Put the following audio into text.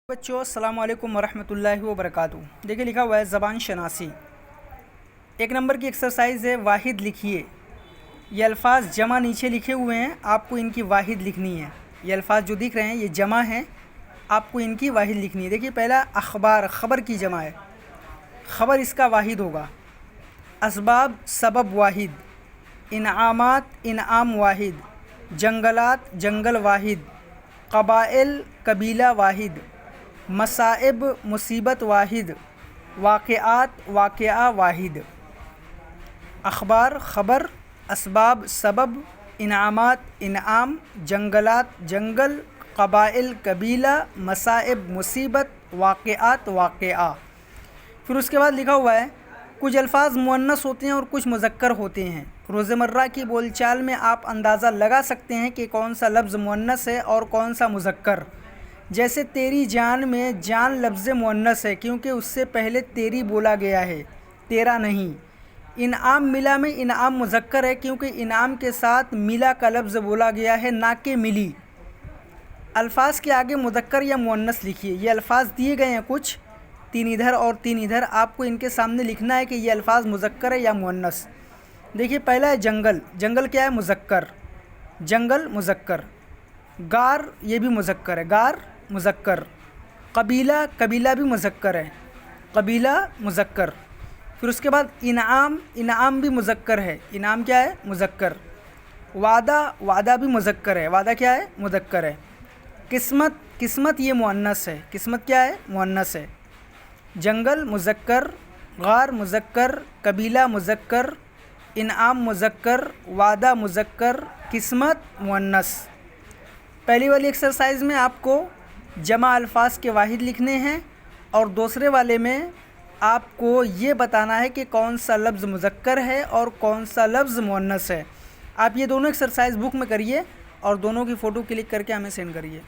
بچوں السلام علیکم ورحمۃ اللہ وبرکاتہ۔ دیکھیے لکھا ہوا ہے زبان شناسی، ایک نمبر کی ایکسرسائز ہے، واحد لکھیے۔ یہ الفاظ جمع نیچے لکھے ہوئے ہیں، آپ کو ان کی واحد لکھنی ہے۔ یہ الفاظ جو دکھ رہے ہیں یہ جمع ہیں، آپ کو ان کی واحد لکھنی ہے۔ دیکھیے پہلا اخبار، خبر کی جمع ہے، خبر اس کا واحد ہوگا۔ اسباب سبب واحد، انعامات انعام واحد، جنگلات جنگل واحد، قبائل قبیلہ واحد، مصائب مصیبت واحد، واقعات واقعہ واحد۔ اخبار خبر، اسباب سبب، انعامات انعام، جنگلات جنگل، قبائل قبیلہ، مصائب مصیبت، واقعات واقعہ۔ پھر اس کے بعد لکھا ہوا ہے کچھ الفاظ مؤنث ہوتے ہیں اور کچھ مذکر ہوتے ہیں۔ روزمرہ کی بول چال میں آپ اندازہ لگا سکتے ہیں کہ کون سا لفظ مؤنث ہے اور کون سا مذکر۔ جیسے تیری جان میں جان لفظ مؤنث ہے کیونکہ اس سے پہلے تیری بولا گیا ہے، تیرا نہیں۔ انعام ملا میں انعام مذکر ہے کیونکہ انعام کے ساتھ ملا کا لفظ بولا گیا ہے، نہ کہ ملی۔ الفاظ کے آگے مذکر یا مؤنث لکھیے۔ یہ الفاظ دیے گئے ہیں کچھ، تین ادھر اور تین ادھر، آپ کو ان کے سامنے لکھنا ہے کہ یہ الفاظ مذکر ہے یا مؤنث۔ دیکھیے پہلا ہے جنگل، جنگل کیا ہے؟ مذکر، جنگل مذکر۔ غار یہ بھی مذکر ہے، غار مذکر۔ قبیلہ، قبیلہ بھی مذکر ہے، قبیلہ مذکر۔ پھر اس کے بعد انعام، انعام بھی مذکر ہے، انعام کیا ہے؟ مذکر۔ وعدہ، وعدہ بھی مذکر ہے، وعدہ کیا ہے؟ مذکر ہے۔ قسمت، قسمت یہ مؤنث ہے، قسمت کیا ہے؟ مؤنث ہے۔ جنگل مذکر، غار مذکر، قبیلہ مذکر، انعام مذکر، وعدہ مذکر، قسمت مؤنث۔ پہلی والی ایکسرسائز میں آپ کو جمع الفاظ کے واحد لکھنے ہیں اور دوسرے والے میں آپ کو یہ بتانا ہے کہ کون سا لفظ مذکر ہے اور کون سا لفظ مؤنث ہے۔ آپ یہ دونوں ایکسرسائز بک میں کریے اور دونوں کی فوٹو کلک کر کے ہمیں سینڈ کریے۔